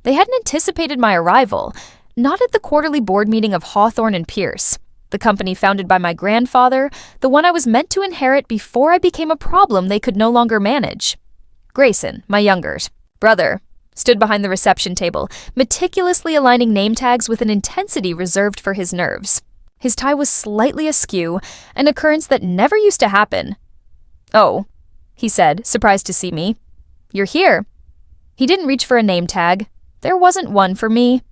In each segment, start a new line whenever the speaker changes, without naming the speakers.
They hadn't anticipated my arrival, not at the quarterly board meeting of Hawthorne and Pierce, the company founded by my grandfather, the one I was meant to inherit before I became a problem they could no longer manage. Grayson, my younger brother, stood behind the reception table, meticulously aligning name tags with an intensity reserved for his nerves. His tie was slightly askew, an occurrence that never used to happen. "Oh," he said, surprised to see me. "You're here." He didn't reach for a name tag. There wasn't one for me.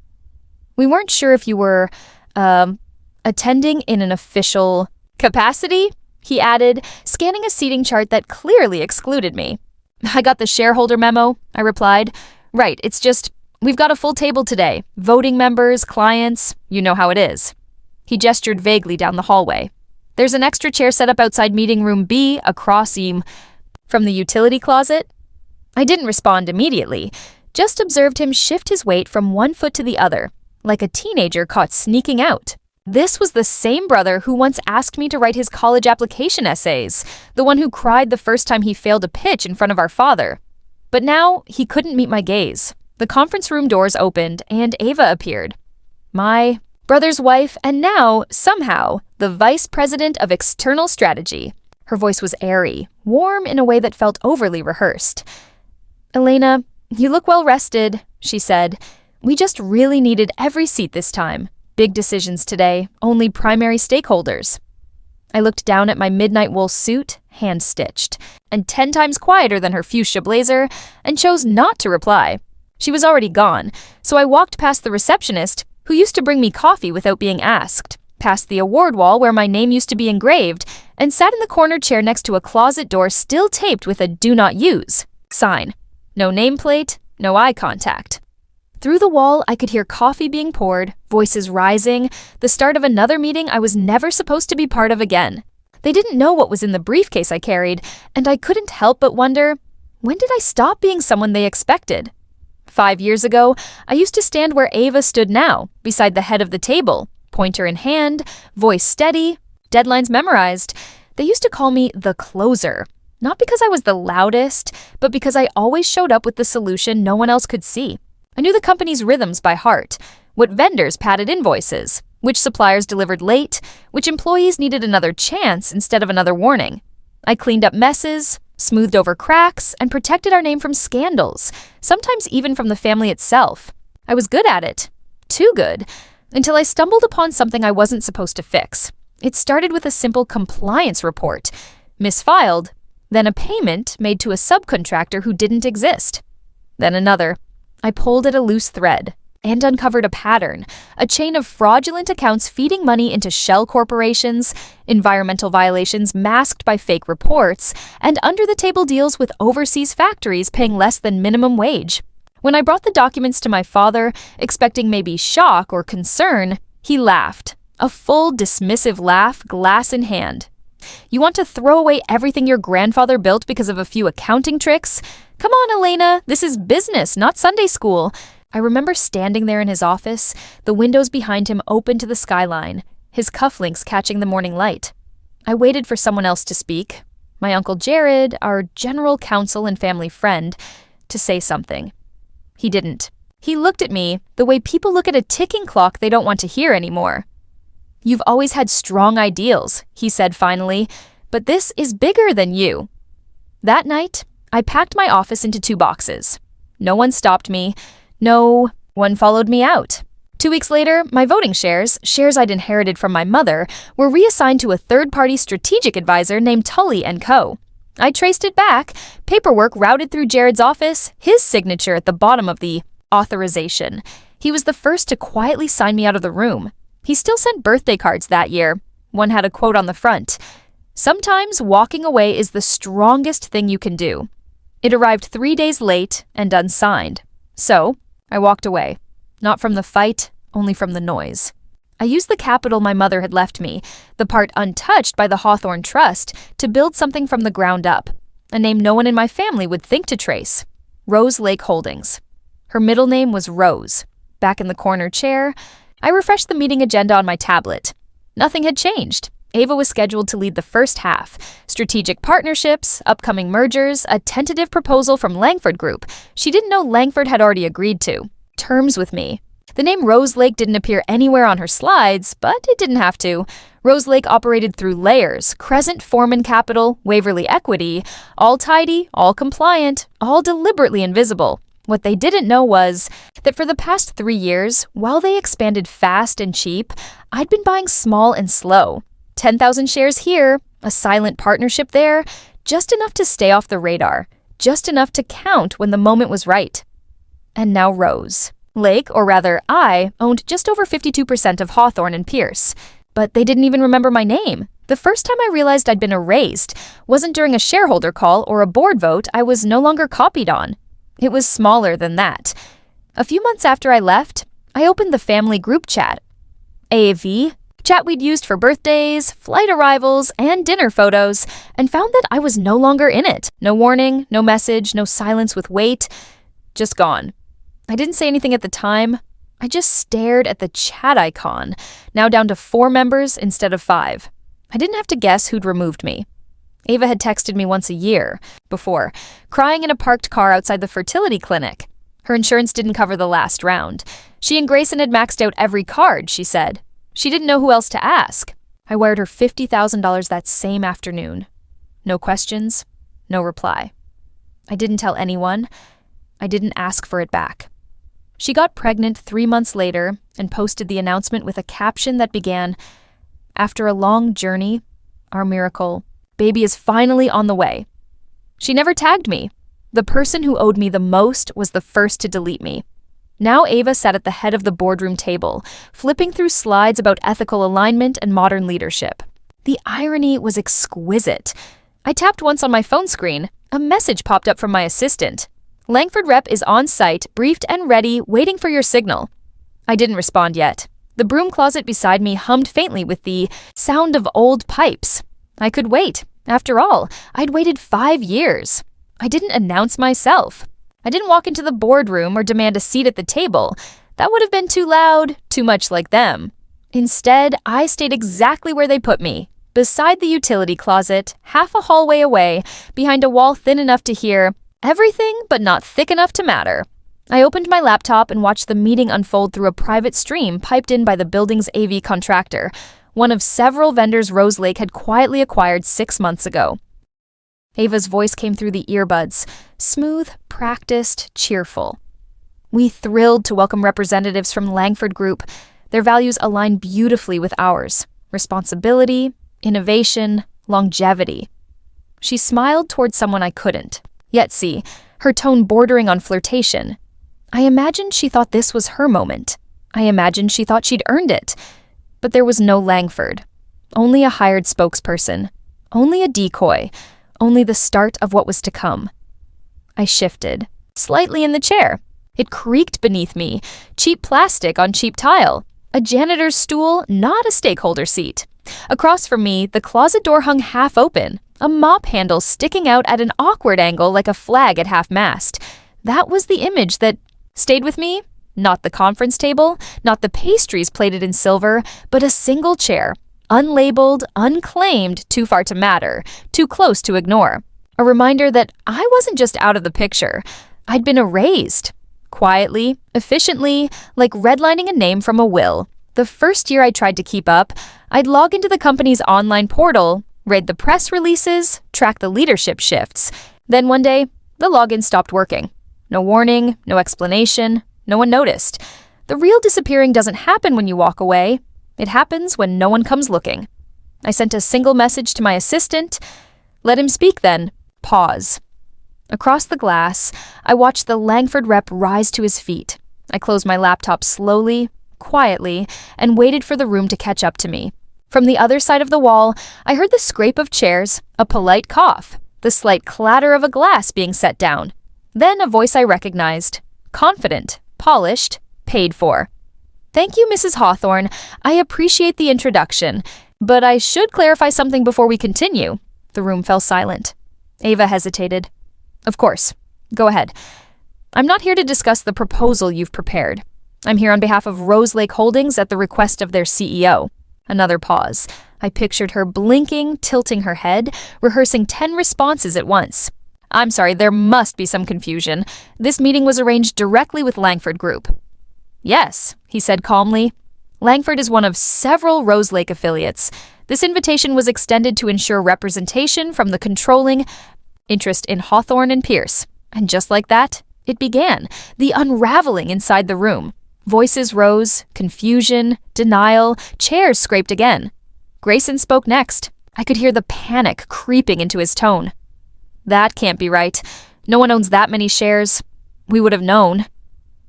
"We weren't sure if you were, attending in an official capacity," he added, scanning a seating chart that clearly excluded me. "I got the shareholder memo," I replied. "Right, it's just, we've got a full table today. Voting members, clients, you know how it is." He gestured vaguely down the hallway. "There's an extra chair set up outside meeting room B, across from the utility closet." I didn't respond immediately, just observed him shift his weight from one foot to the other, like a teenager caught sneaking out. This was the same brother who once asked me to write his college application essays, the one who cried the first time he failed a pitch in front of our father. But now, he couldn't meet my gaze. The conference room doors opened, and Ava appeared. My brother's wife, and now, somehow, the vice president of external strategy. Her voice was airy, warm in a way that felt overly rehearsed. "Elena, you look well rested," she said. "We just really needed every seat this time. Big decisions today, only primary stakeholders." I looked down at my midnight wool suit, hand-stitched, and 10 times quieter than her fuchsia blazer, and chose not to reply. She was already gone, so I walked past the receptionist, who used to bring me coffee without being asked, past the award wall where my name used to be engraved, and sat in the corner chair next to a closet door still taped with a "Do Not Use" sign. No nameplate, no eye contact. Through the wall, I could hear coffee being poured, voices rising, the start of another meeting I was never supposed to be part of again. They didn't know what was in the briefcase I carried, and I couldn't help but wonder, when did I stop being someone they expected? 5 years ago, I used to stand where Ava stood now, beside the head of the table, pointer in hand, voice steady, deadlines memorized. They used to call me the closer, not because I was the loudest, but because I always showed up with the solution no one else could see. I knew the company's rhythms by heart, what vendors padded invoices, which suppliers delivered late, which employees needed another chance instead of another warning. I cleaned up messes, smoothed over cracks, and protected our name from scandals, sometimes even from the family itself. I was good at it. Too good, until I stumbled upon something I wasn't supposed to fix. It started with a simple compliance report, misfiled, then a payment made to a subcontractor who didn't exist. Then another. I pulled at a loose thread and uncovered a pattern, a chain of fraudulent accounts feeding money into shell corporations, environmental violations masked by fake reports, and under-the-table deals with overseas factories paying less than minimum wage. When I brought the documents to my father, expecting maybe shock or concern, he laughed, a full dismissive laugh, glass in hand. "You want to throw away everything your grandfather built because of a few accounting tricks? Come on, Elena, this is business, not Sunday school." I remember standing there in his office, the windows behind him open to the skyline, his cufflinks catching the morning light. I waited for someone else to speak, my Uncle Jared, our general counsel and family friend, to say something. He didn't. He looked at me the way people look at a ticking clock they don't want to hear anymore. "You've always had strong ideals," he said finally, "but this is bigger than you." That night, I packed my office into 2 boxes. No one stopped me. No one followed me out. 2 weeks later, my voting shares I'd inherited from my mother, were reassigned to a third-party strategic advisor named Tully & Co. I traced it back, paperwork routed through Jared's office, his signature at the bottom of the authorization. He was the first to quietly sign me out of the room. He still sent birthday cards that year. One had a quote on the front. "Sometimes walking away is the strongest thing you can do." It arrived 3 days late and unsigned. So, I walked away. Not from the fight, only from the noise. I used the capital my mother had left me, the part untouched by the Hawthorne Trust, to build something from the ground up, a name no one in my family would think to trace. Rose Lake Holdings. Her middle name was Rose. Back in the corner chair, I refreshed the meeting agenda on my tablet. Nothing had changed. Ava was scheduled to lead the first half. Strategic partnerships, upcoming mergers, a tentative proposal from Langford Group she didn't know Langford had already agreed to. terms with me. The name Rose Lake didn't appear anywhere on her slides, but it didn't have to. Rose Lake operated through layers: Crescent Foreman Capital, Waverly Equity, all tidy, all compliant, all deliberately invisible. What they didn't know was that for the past 3 years, while they expanded fast and cheap, I'd been buying small and slow. 10,000 shares here, a silent partnership there, just enough to stay off the radar, just enough to count when the moment was right. And now Rose Lake, or rather I, owned just over 52% of Hawthorne and Pierce. But they didn't even remember my name. The first time I realized I'd been erased wasn't during a shareholder call or a board vote I was no longer copied on. It was smaller than that. A few months after I left, I opened the family group chat. AAV, chat we'd used for birthdays, flight arrivals, and dinner photos, and found that I was no longer in it. No warning, no message, no silence with wait. Just gone. I didn't say anything at the time. I just stared at the chat icon, now down to 4 members instead of 5. I didn't have to guess who'd removed me. Ava had texted me once a year before, crying in a parked car outside the fertility clinic. Her insurance didn't cover the last round. She and Grayson had maxed out every card, she said. She didn't know who else to ask. I wired her $50,000 that same afternoon. No questions, no reply. I didn't tell anyone. I didn't ask for it back. She got pregnant 3 months later and posted the announcement with a caption that began, "After a long journey, our miracle, baby is finally on the way." She never tagged me. The person who owed me the most was the first to delete me. Now Ava sat at the head of the boardroom table, flipping through slides about ethical alignment and modern leadership. The irony was exquisite. I tapped once on my phone screen. A message popped up from my assistant. "Langford Rep is on site, briefed and ready, waiting for your signal." I didn't respond yet. The broom closet beside me hummed faintly with the sound of old pipes. I could wait. After all, I'd waited 5 years. I didn't announce myself. I didn't walk into the boardroom or demand a seat at the table. That would have been too loud, too much like them. Instead, I stayed exactly where they put me, beside the utility closet, half a hallway away, behind a wall thin enough to hear everything but not thick enough to matter. I opened my laptop and watched the meeting unfold through a private stream piped in by the building's AV contractor, one of several vendors Rose Lake had quietly acquired 6 months ago. Ava's voice came through the earbuds, smooth, practiced, cheerful. "We thrilled to welcome representatives from Langford Group. Their values align beautifully with ours: responsibility, innovation, longevity." She smiled toward someone I couldn't yet see, her tone bordering on flirtation. I imagined she thought this was her moment. I imagined she thought she'd earned it. But there was no Langford. Only a hired spokesperson. Only a decoy. Only the start of what was to come. I shifted, slightly in the chair. It creaked beneath me, cheap plastic on cheap tile. A janitor's stool, not a stakeholder seat. Across from me, the closet door hung half open, a mop handle sticking out at an awkward angle like a flag at half-mast. That was the image that stayed with me. Not the conference table, not the pastries plated in silver, but a single chair, unlabeled, unclaimed, too far to matter, too close to ignore. A reminder that I wasn't just out of the picture. I'd been erased. Quietly, efficiently, like redlining a name from a will. The first year I tried to keep up, I'd log into the company's online portal, read the press releases, track the leadership shifts. Then one day, the login stopped working. No warning, no explanation, no one noticed. The real disappearing doesn't happen when you walk away. It happens when no one comes looking. I sent a single message to my assistant. "Let him speak then. Pause." Across the glass, I watched the Langford rep rise to his feet. I closed my laptop slowly, quietly, and waited for the room to catch up to me. From the other side of the wall, I heard the scrape of chairs, a polite cough, the slight clatter of a glass being set down. Then a voice I recognized, confident, polished, paid for. "Thank you, Mrs. Hawthorne. I appreciate the introduction, but I should clarify something before we continue." The room fell silent. Ava hesitated. "Of course. Go ahead. I'm not here to discuss the proposal you've prepared. I'm here on behalf of Rose Lake Holdings at the request of their CEO." Another pause. I pictured her blinking, tilting her head, rehearsing 10 responses at once. "I'm sorry, there must be some confusion. This meeting was arranged directly with Langford Group. Yes, he said calmly. Langford is one of several Rose Lake affiliates. This invitation was extended to ensure representation from the controlling interest in Hawthorne and Pierce. And just like that, it began, the unraveling inside the room. Voices rose, confusion, denial, chairs scraped again. Grayson spoke next. I could hear the panic creeping into his tone. That can't be right. No one owns that many shares. We would have known.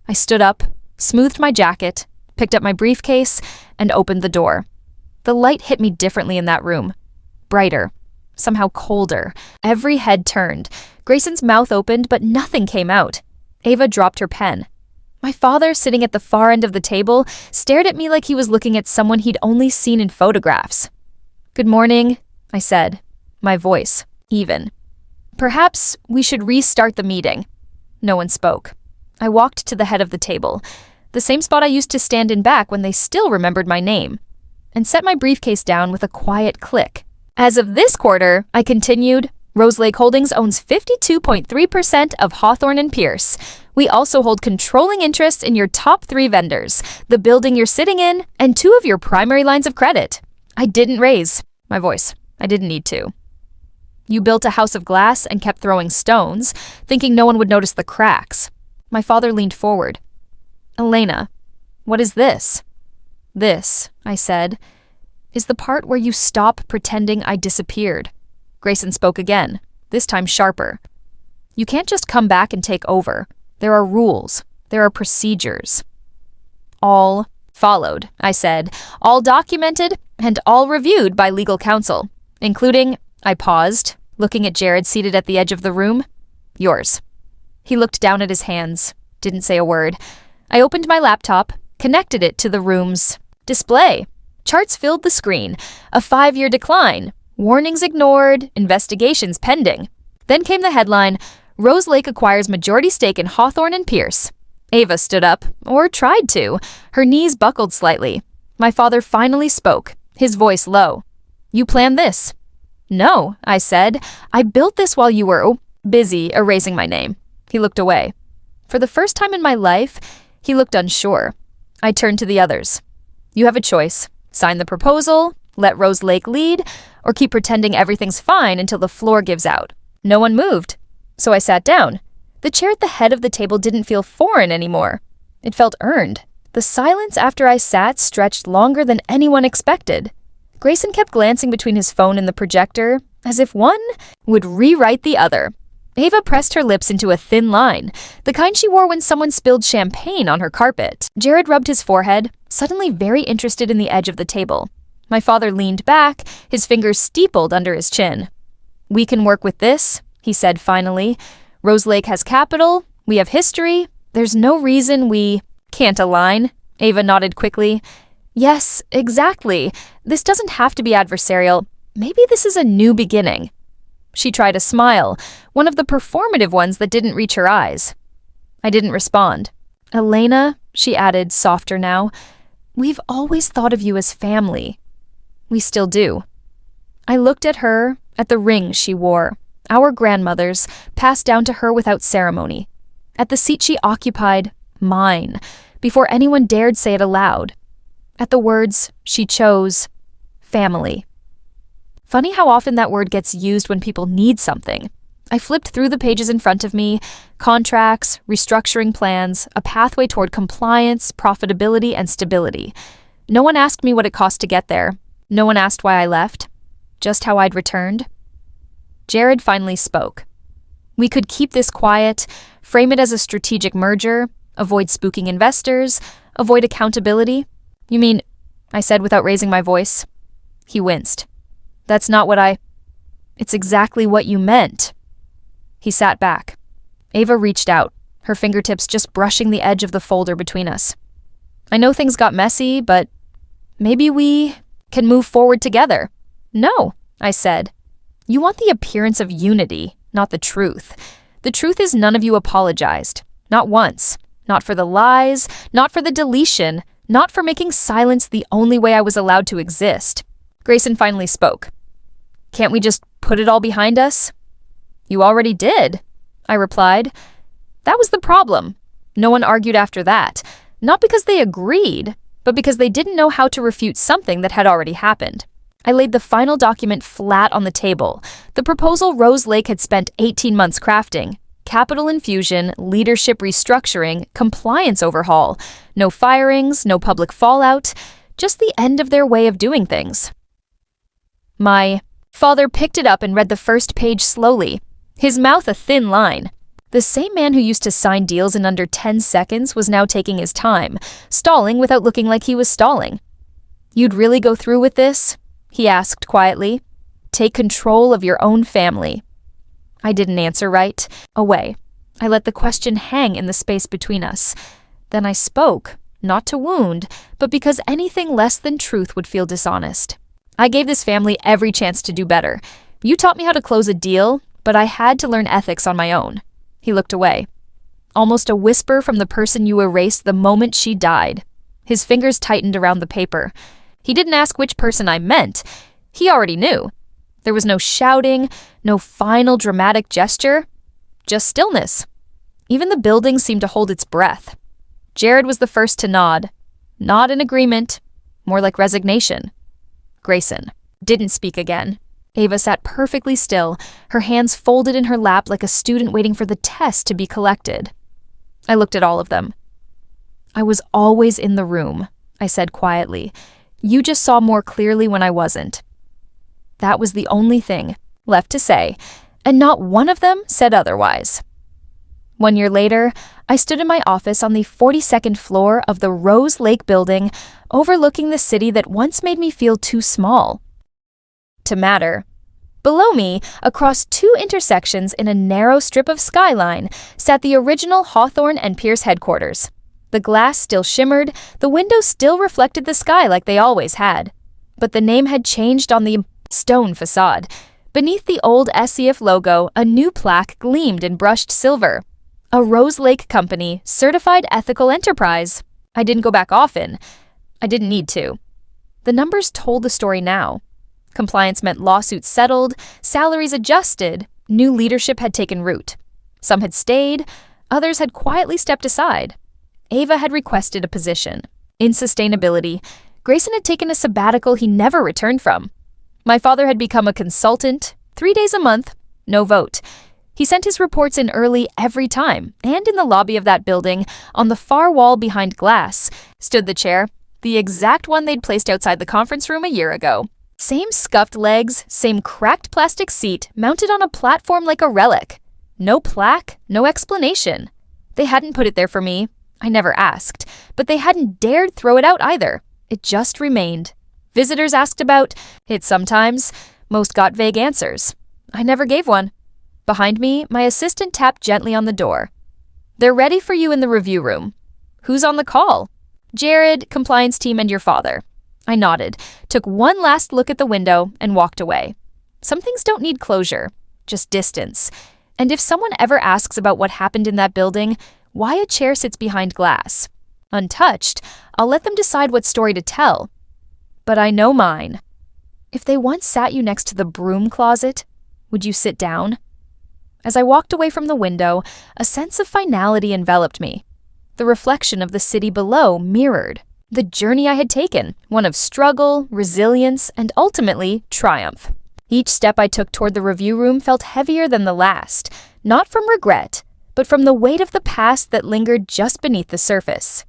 I stood up, smoothed my jacket, picked up my briefcase, and opened the door. The light hit me differently in that room. Brighter, somehow colder. Every head turned. Grayson's mouth opened, but nothing came out. Ava dropped her pen. My father, sitting at the far end of the table, stared at me like he was looking at someone he'd only seen in photographs. "Good morning," I said, my voice even. "Perhaps we should restart the meeting." No one spoke. I walked to the head of the table, the same spot I used to stand in back when they still remembered my name, and set my briefcase down with a quiet click. "As of this quarter," I continued, "Rose Lake Holdings owns 52.3% of Hawthorne and Pierce. We also hold controlling interests in your top 3 vendors, the building you're sitting in, and 2 of your primary lines of credit." I didn't raise my voice. I didn't need to. "You built a house of glass and kept throwing stones, thinking no one would notice the cracks." My father leaned forward. "Elena, what is this?" "This," I said, "is the part where you stop pretending I disappeared." Grayson spoke again, this time sharper. "You can't just come back and take over. There are rules. There are procedures." "All followed," I said, "all documented and all reviewed by legal counsel, including," I paused, looking at Jared seated at the edge of the room, "yours." He looked down at his hands, didn't say a word. I opened my laptop, connected it to the room's display. Charts filled the screen. A 5-year decline. Warnings ignored. Investigations pending. Then came the headline, "Rose Lake acquires majority stake in Hawthorne and Pierce." Ava stood up, or tried to. Her knees buckled slightly. My father finally spoke, his voice low. "You planned this?" "No," I said. "I built this while you were busy erasing my name." He looked away. For the first time in my life, he looked unsure. I turned to the others. "You have a choice. Sign the proposal, let Rose Lake lead, or keep pretending everything's fine until the floor gives out." No one moved. So I sat down. The chair at the head of the table didn't feel foreign anymore. It felt earned. The silence after I sat stretched longer than anyone expected. Grayson kept glancing between his phone and the projector, as if one would rewrite the other. Ava pressed her lips into a thin line, the kind she wore when someone spilled champagne on her carpet. Jared rubbed his forehead, suddenly very interested in the edge of the table. My father leaned back, his fingers steepled under his chin. "We can work with this," he said finally. "Rose Lake has capital, we have history, there's no reason we can't align." Ava nodded quickly. "Yes, exactly. This doesn't have to be adversarial. Maybe this is a new beginning." She tried a smile, one of the performative ones that didn't reach her eyes. I didn't respond. "Elena," she added, softer now, "we've always thought of you as family." "We still do." I looked at her, at the rings she wore, our grandmother's, passed down to her without ceremony, at the seat she occupied, mine, before anyone dared say it aloud, at the words she chose, family. Funny how often that word gets used when people need something. I flipped through the pages in front of me, contracts, restructuring plans, a pathway toward compliance, profitability, and stability. No one asked me what it cost to get there. No one asked why I left, just how I'd returned. Jared finally spoke. "We could keep this quiet, frame it as a strategic merger, avoid spooking investors, avoid accountability." "You mean," I said without raising my voice. He winced. "That's not what It's exactly what you meant." He sat back. Ava reached out, her fingertips just brushing the edge of the folder between us. "I know things got messy, but maybe we can move forward together." "No," I said. "You want the appearance of unity, not the truth. The truth is none of you apologized. Not once. Not for the lies, not for the deletion, not for making silence the only way I was allowed to exist." Grayson finally spoke. "Can't we just put it all behind us?" "You already did," I replied. That was the problem. No one argued after that. Not because they agreed, but because they didn't know how to refute something that had already happened. I laid the final document flat on the table. The proposal Rose Lake had spent 18 months crafting. Capital infusion, leadership restructuring, compliance overhaul. No firings, no public fallout, just the end of their way of doing things. My father picked it up and read the first page slowly, his mouth a thin line. The same man who used to sign deals in under 10 seconds was now taking his time, stalling without looking like he was stalling. "You'd really go through with this?" he asked quietly. "Take control of your own family." I didn't answer right. Away. I let the question hang in the space between us. Then I spoke, not to wound, but because anything less than truth would feel dishonest. "I gave this family every chance to do better. You taught me how to close a deal, but I had to learn ethics on my own." He looked away. Almost a whisper from the person you erased the moment she died. His fingers tightened around the paper. He didn't ask which person I meant. He already knew. There was no shouting, no final dramatic gesture, just stillness. Even the building seemed to hold its breath. Jared was the first to nod. Not in agreement, more like resignation. Grayson didn't speak again. Ava sat perfectly still, her hands folded in her lap like a student waiting for the test to be collected. I looked at all of them. "I was always in the room," I said quietly. "You just saw more clearly when I wasn't." That was the only thing left to say, and not one of them said otherwise. 1 year later, I stood in my office on the 42nd floor of the Rose Lake building, overlooking the city that once made me feel too small to matter. Below me, across 2 intersections in a narrow strip of skyline, sat the original Hawthorne and Pierce headquarters. The glass still shimmered, the windows still reflected the sky like they always had. But the name had changed on the stone facade. Beneath the old SEF logo, a new plaque gleamed in brushed silver. A Rose Lake Company, certified ethical enterprise. I didn't go back often. I didn't need to. The numbers told the story now. Compliance meant lawsuits settled, salaries adjusted, new leadership had taken root. Some had stayed, others had quietly stepped aside. Ava had requested a position. In sustainability, Grayson had taken a sabbatical he never returned from. My father had become a consultant, 3 days a month, no vote. He sent his reports in early every time, and in the lobby of that building, on the far wall behind glass, stood the chair, the exact one they'd placed outside the conference room a year ago. Same scuffed legs, same cracked plastic seat, mounted on a platform like a relic. No plaque, no explanation. They hadn't put it there for me. I never asked, but they hadn't dared throw it out either. It just remained. Visitors asked about it sometimes. Most got vague answers. I never gave one. Behind me, my assistant tapped gently on the door. "They're ready for you in the review room." "Who's on the call?" "Jared, compliance team, and your father." I nodded, took one last look at the window, and walked away. Some things don't need closure, just distance. And if someone ever asks about what happened in that building, why a chair sits behind glass, untouched, I'll let them decide what story to tell. But I know mine. If they once sat you next to the broom closet, would you sit down? As I walked away from the window, a sense of finality enveloped me. The reflection of the city below mirrored the journey I had taken, one of struggle, resilience, and ultimately triumph. Each step I took toward the review room felt heavier than the last, not from regret, but from the weight of the past that lingered just beneath the surface.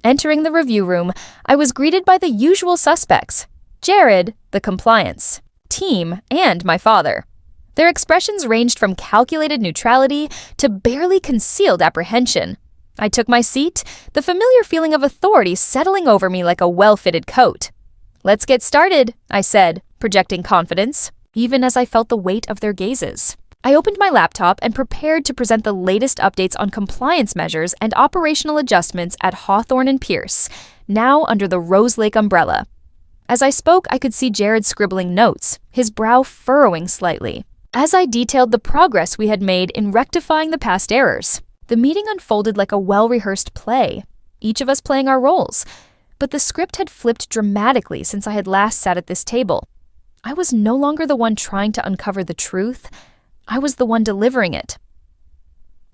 Entering the review room, I was greeted by the usual suspects: Jared, the compliance team, and my father. Their expressions ranged from calculated neutrality to barely concealed apprehension. I took my seat, the familiar feeling of authority settling over me like a well-fitted coat. "Let's get started," I said, projecting confidence, even as I felt the weight of their gazes. I opened my laptop and prepared to present the latest updates on compliance measures and operational adjustments at Hawthorne and Pierce, now under the Rose Lake umbrella. As I spoke, I could see Jared scribbling notes, his brow furrowing slightly, as I detailed the progress we had made in rectifying the past errors. The meeting unfolded like a well-rehearsed play, each of us playing our roles, but the script had flipped dramatically since I had last sat at this table. I was no longer the one trying to uncover the truth. I was the one delivering it.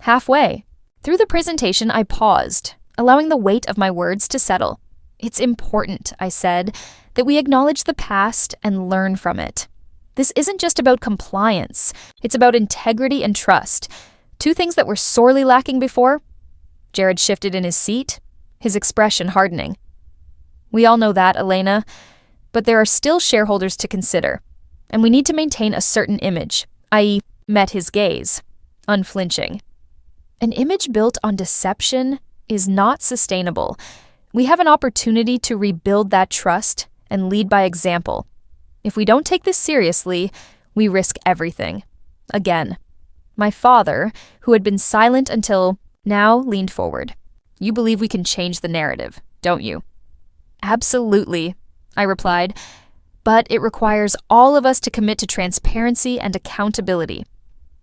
Halfway through the presentation, I paused, allowing the weight of my words to settle. "It's important," I said, "that we acknowledge the past and learn from it. This isn't just about compliance. It's about integrity and trust, two things that were sorely lacking before." Jared shifted in his seat, his expression hardening. "We all know that, Elena, but there are still shareholders to consider, and we need to maintain a certain image," i.e., met his gaze, unflinching. "An image built on deception is not sustainable. We have an opportunity to rebuild that trust and lead by example. If we don't take this seriously, we risk everything." Again. My father, who had been silent until now, leaned forward. "You believe we can change the narrative, don't you?" "Absolutely," I replied, "but it requires all of us to commit to transparency and accountability.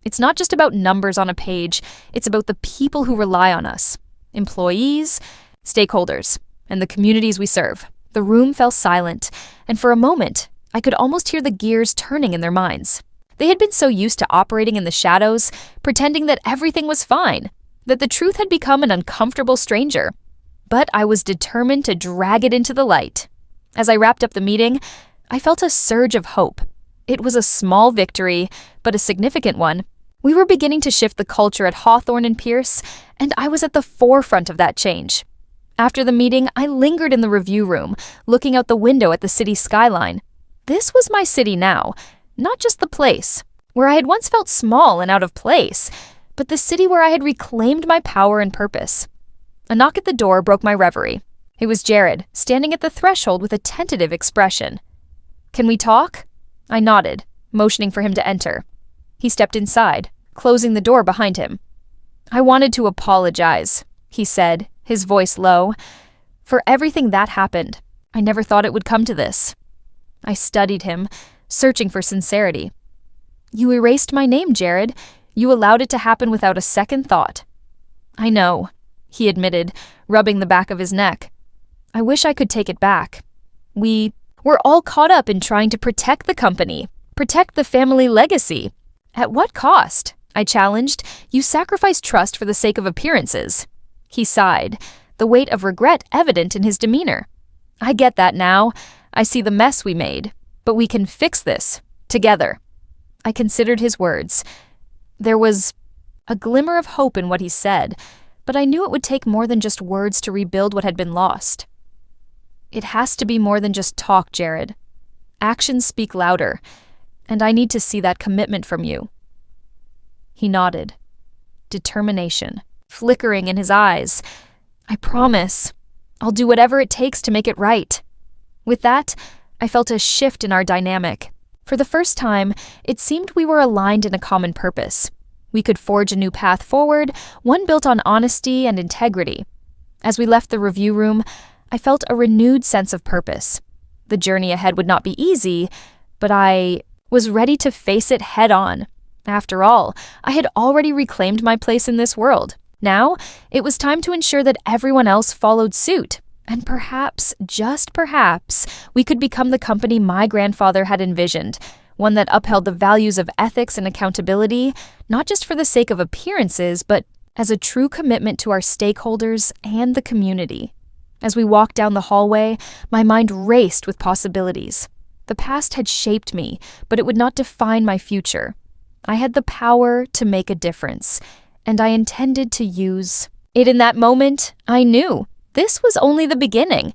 It's not just about numbers on a page, it's about the people who rely on us, employees, stakeholders, and the communities we serve." The room fell silent, and for a moment, I could almost hear the gears turning in their minds. They had been so used to operating in the shadows, pretending that everything was fine, that the truth had become an uncomfortable stranger. But I was determined to drag it into the light. As I wrapped up the meeting, I felt a surge of hope. It was a small victory, but a significant one. We were beginning to shift the culture at Hawthorne and Pierce, and I was at the forefront of that change. After the meeting, I lingered in the review room, looking out the window at the city skyline. This was my city now, not just the place, where I had once felt small and out of place, but the city where I had reclaimed my power and purpose. A knock at the door broke my reverie. It was Jared, standing at the threshold with a tentative expression. "Can we talk?" I nodded, motioning for him to enter. He stepped inside, closing the door behind him. "I wanted to apologize," he said, his voice low, "for everything that happened. I never thought it would come to this." I studied him, searching for sincerity. "You erased my name, Jared. You allowed it to happen without a second thought." "I know," he admitted, rubbing the back of his neck. "I wish I could take it back. We were all caught up in trying to protect the company, protect the family legacy. At what cost?" I challenged. "You sacrificed trust for the sake of appearances." He sighed, the weight of regret evident in his demeanor. "I get that now. I see the mess we made, but we can fix this, together." I considered his words. There was a glimmer of hope in what he said, but I knew it would take more than just words to rebuild what had been lost. "It has to be more than just talk, Jared. Actions speak louder, and I need to see that commitment from you." He nodded, determination flickering in his eyes. "I promise. I'll do whatever it takes to make it right." With that, I felt a shift in our dynamic. For the first time, it seemed we were aligned in a common purpose. We could forge a new path forward, one built on honesty and integrity. As we left the review room, I felt a renewed sense of purpose. The journey ahead would not be easy, but I was ready to face it head on. After all, I had already reclaimed my place in this world. Now, it was time to ensure that everyone else followed suit. And perhaps, just perhaps, we could become the company my grandfather had envisioned, one that upheld the values of ethics and accountability, not just for the sake of appearances, but as a true commitment to our stakeholders and the community. As we walked down the hallway, my mind raced with possibilities. The past had shaped me, but it would not define my future. I had the power to make a difference, and I intended to use it. In that moment, I knew this was only the beginning.